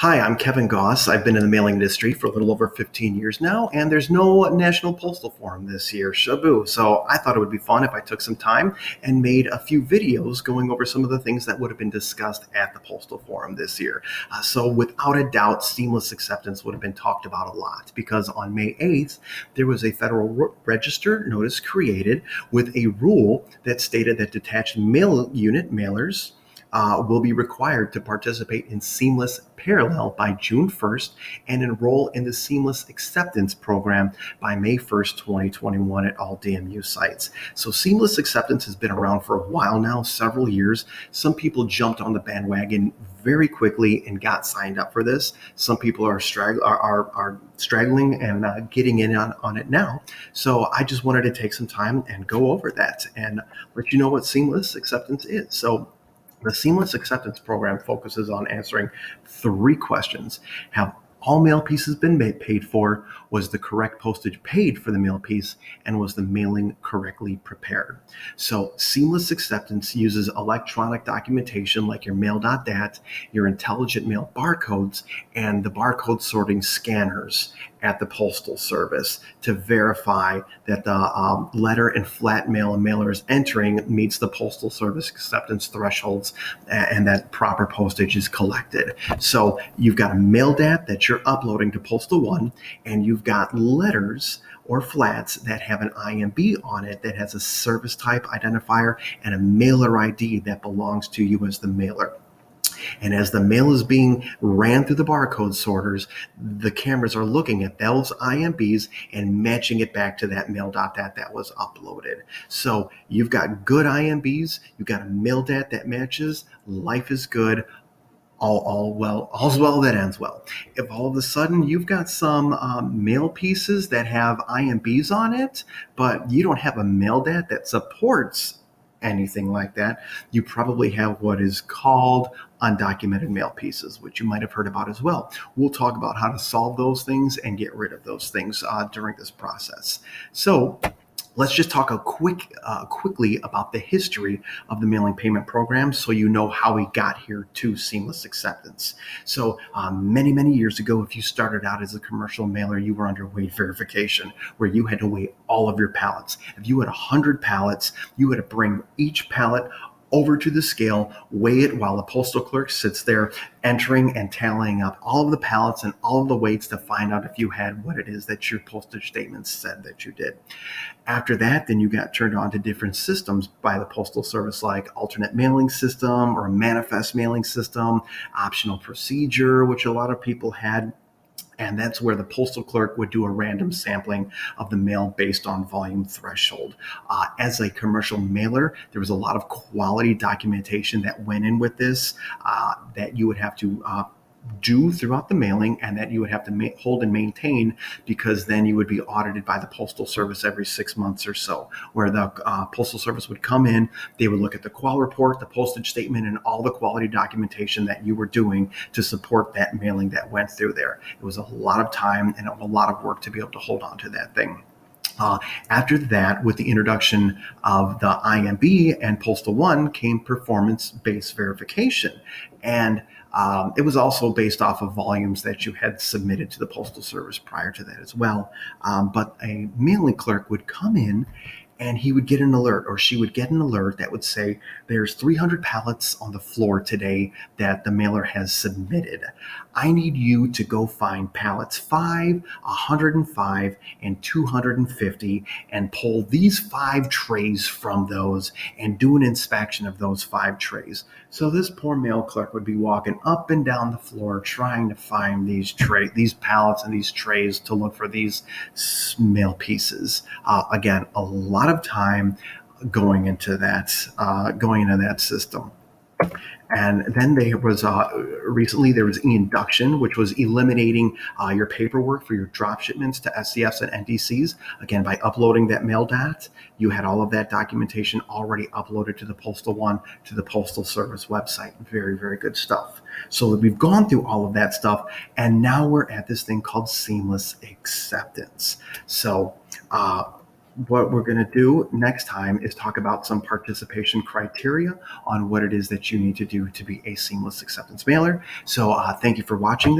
Hi, I'm Kevin Goss. I've been in the mailing industry for a little over 15 years now, and there's no National Postal Forum this year, Shabu. So I thought it would be fun if I took some time and made a few videos going over some of the things that would have been discussed at the Postal Forum this year. So without a doubt, seamless acceptance would have been talked about a lot because on May 8th, there was a Federal Register notice created with a rule that stated that detached mail unit mailers will be required to participate in Seamless Parallel by June 1st and enroll in the Seamless Acceptance Program by May 1st, 2021 at all DMU sites. So Seamless Acceptance has been around for a while now, several years. Some people jumped on the bandwagon very quickly and got signed up for this. Some people are straggling and getting in on it now. So I just wanted to take some time and go over that and let you know what Seamless Acceptance is. So the Seamless Acceptance Program focuses on answering three questions. Have all mail pieces been paid for? Was the correct postage paid for the mail piece? And was the mailing correctly prepared? So Seamless Acceptance uses electronic documentation like your mail.dat, your intelligent mail barcodes, and the barcode sorting scanners at the Postal Service to verify that the letter and flat mail a mailer is entering meets the Postal Service acceptance thresholds and that proper postage is collected. So you've got a mail.dat that you're uploading to Postal One, and you've got letters or flats that have an IMB on it that has a service type identifier and a mailer ID that belongs to you as the mailer. And as the mail is being ran through the barcode sorters, the cameras are looking at those IMBs and matching it back to that mail.dat that was uploaded. So you've got good IMBs, you've got a mail.dat that matches, life is good. All's well that ends well. If all of a sudden you've got some mail pieces that have IMBs on it, but you don't have a mail.dat that supports anything like that, you probably have what is called undocumented mail pieces, which you might have heard about as well. We'll talk about how to solve those things and get rid of those things during this process. So let's just talk quickly about the history of the mailing payment program so you know how we got here to seamless acceptance. So many years ago, if you started out as a commercial mailer, you were under weight verification, where you had to weigh all of your pallets. If you had 100 pallets, you had to bring each pallet over to the scale, weigh it while the postal clerk sits there entering and tallying up all of the pallets and all of the weights to find out if you had what it is that your postage statement said that you did. After that, then you got turned on to different systems by the Postal Service, like alternate mailing system or manifest mailing system, optional procedure, which a lot of people had. And that's where the postal clerk would do a random sampling of the mail based on volume threshold. As a commercial mailer, there was a lot of quality documentation that went in with this that you would have to do throughout the mailing and that you would have to hold and maintain, because then you would be audited by the Postal Service every 6 months or so, where the Postal Service would come in, they would look at the qual report, the postage statement, and all the quality documentation that you were doing to support that mailing that went through there. It was a lot of time and a lot of work to be able to hold on to that thing. After that, with the introduction of the IMB and Postal One came performance-based verification. And it was also based off of volumes that you had submitted to the Postal Service prior to that as well. But a mailing clerk would come in and he would get an alert, or she would get an alert that would say, there's 300 pallets on the floor today that the mailer has submitted. I need you to go find pallets 5, 105, and 250 and pull these 5 trays from those and do an inspection of those 5 trays. So this poor mail clerk would be walking up and down the floor trying to find these pallets and these trays to look for these mail pieces. Again, a lot of time going into that system. And then recently there was e-induction, which was eliminating your paperwork for your drop shipments to SCFs and NDCs. Again, by uploading that mail.dat, you had all of that documentation already uploaded to the Postal One, to the Postal Service website. Very good stuff. So we've gone through all of that stuff, and now we're at this thing called seamless acceptance. So what we're going to do next time is talk about some participation criteria on what it is that you need to do to be a seamless acceptance mailer. So thank you for watching.